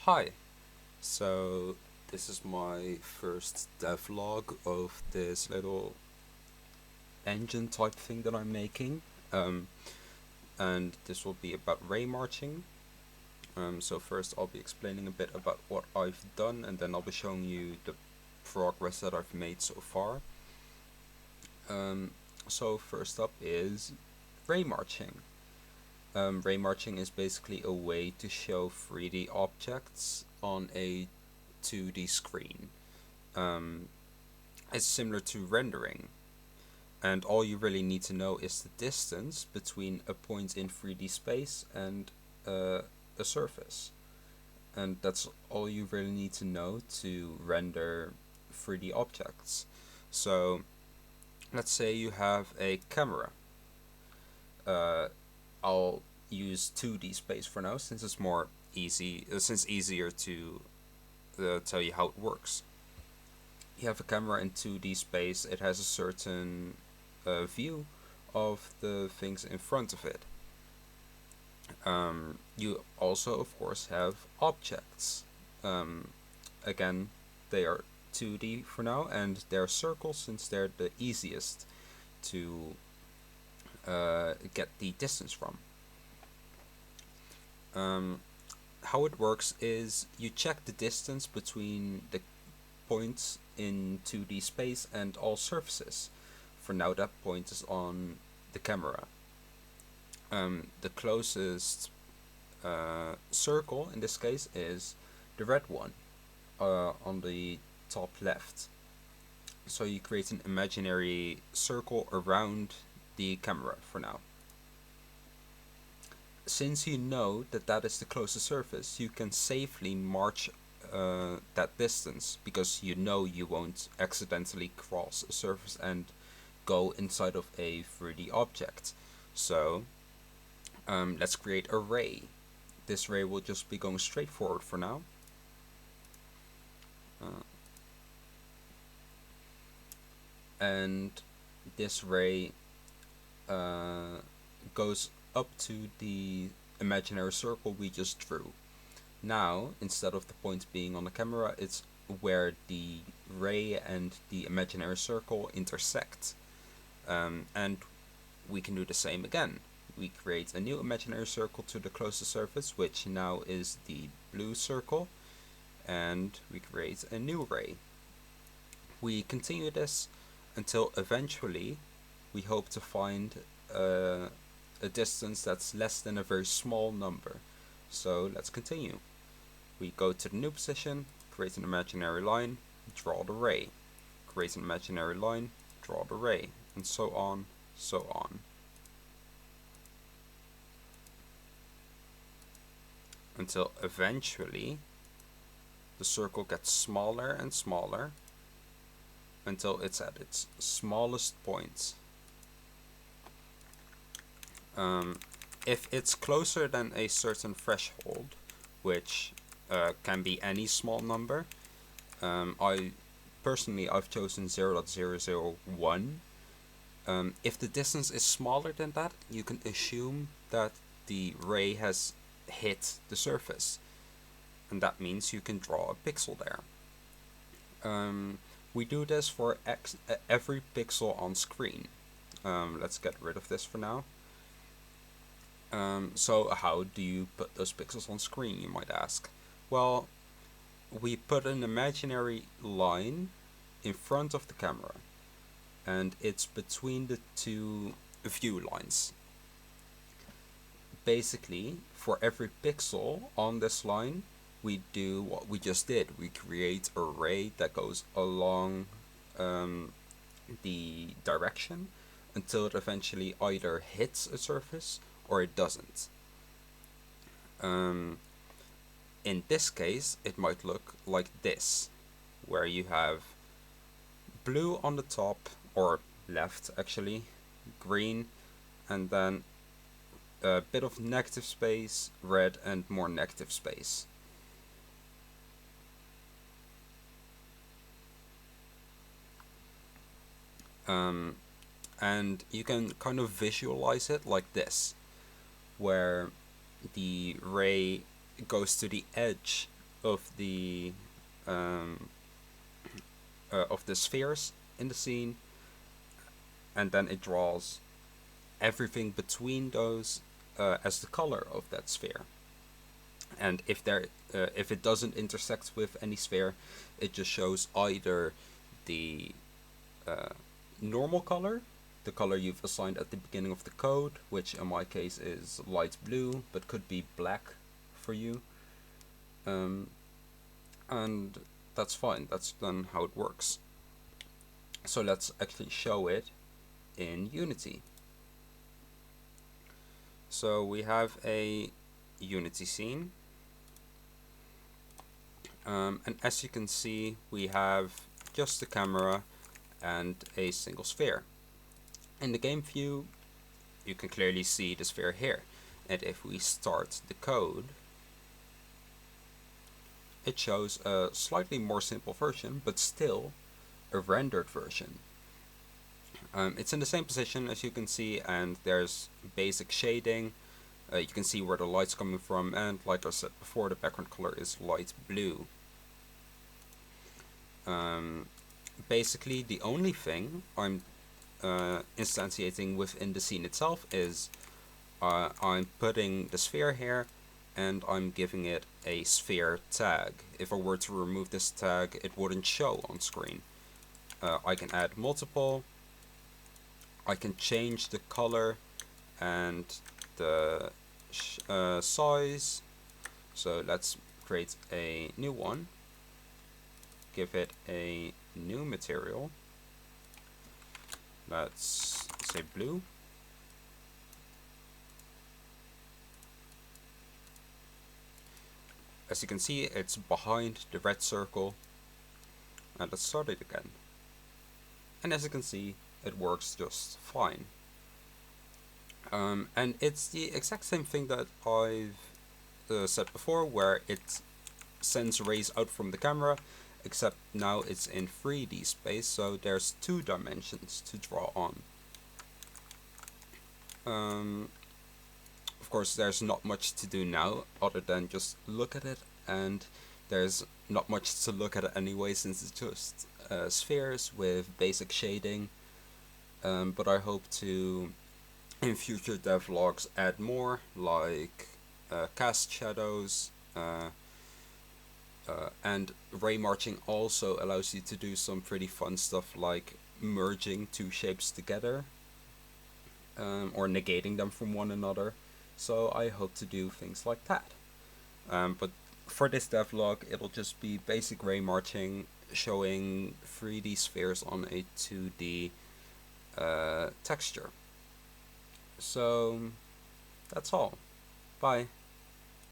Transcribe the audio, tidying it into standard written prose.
Hi, so this is my first devlog of this little engine type thing that I'm making, um, and this will be about ray marching. So first I'll be explaining a bit about what I've done, and then I'll be showing you the progress that I've made so far. Um, so first up is ray marching. Ray marching is basically a way to show 3D objects on a 2D screen. Um, it's similar to rendering, and all you really need to know is the distance between a point in 3D space and a surface. And that's all you really need to know to render 3D objects. So, let's say you have a camera. Uh, I'll use 2D space for now since it's more easy, since easier to tell you how it works. You have a camera in 2D space, it has a certain view of the things in front of it. You also, of course, have objects. Um, Again, they are 2D for now, and they're circles since they're the easiest to get the distance from. Um, how it works is you check the distance between the points in 2D space and all surfaces. For now, that point is on the camera. The closest circle in this case is the red one on the top left. So you create an imaginary circle around the camera for now. Since you know that that is the closest surface, you can safely march that distance because you know you won't accidentally cross a surface and go inside of a 3D object. So let's create a ray. This ray will just be going straight forward for now. And this ray goes up to the imaginary circle we just drew. Now, instead of the point being on the camera, it's where the ray and the imaginary circle intersect. And we can do the same again. We create a new imaginary circle to the closest surface, which now is the blue circle, and we create a new ray. We continue this until eventually we hope to find a distance that's less than a very small number. So let's continue. We go to the new position, create an imaginary line, draw the ray, create an imaginary line, draw the ray, and so on, so on. Until eventually the circle gets smaller and smaller until it's at its smallest point. If it's closer than a certain threshold, which can be any small number, I've chosen 0.001. If the distance is smaller than that, you can assume that the ray has hit the surface, and that means you can draw a pixel there. We do this for every pixel on screen. Let's get rid of this for now. So how do you put those pixels on screen, you might ask? Well, we put an imaginary line in front of the camera, and it's between the two view lines. Basically, for every pixel on this line, we do what we just did. We create a ray that goes along the direction until it eventually either hits a surface or it doesn't. In this case, it might look like this, where you have blue on the top, or left actually, green, and then a bit of negative space, red, and more negative space. And you can kind of visualize it like this, where the ray goes to the edge of the um, spheres in the scene, and then it draws everything between those as the color of that sphere. And if it doesn't intersect with any sphere, it just shows either the uh, normal color, the color you've assigned at the beginning of the code, which in my case is light blue, but could be black for you. Um, and that's fine, that's then how it works. So let's actually show it in Unity. So we have a Unity scene, and as you can see, we have just the camera and a single sphere. In the game view, you can clearly see the sphere here, and if we start the code, it shows a slightly more simple version, but still a rendered version. It's in the same position as you can see, and there's basic shading. You can see where the light's coming from, and like I said before, the background color is light blue. Basically, the only thing I'm instantiating within the scene itself is I'm putting the sphere here, and I'm giving it a sphere tag. If I were to remove this tag, it wouldn't show on screen. I can add multiple. I can change the color and the size. So let's create a new one. Give it a new material. Let's say blue. As you can see, it's behind the red circle. And let's start it again. And as you can see, it works just fine. And it's the exact same thing that I've said before, where it sends rays out from the camera, except now it's in 3D space, so there's 2 dimensions to draw on. Of course, there's not much to do now other than just look at it, and there's not much to look at anyway, since it's just spheres with basic shading. But I hope to, in future devlogs, add more, like cast shadows, and ray marching also allows you to do some pretty fun stuff like merging 2 shapes together, or negating them from one another. So I hope to do things like that. But for this devlog, it'll just be basic ray marching, showing 3D spheres on a 2D texture. So that's all. Bye.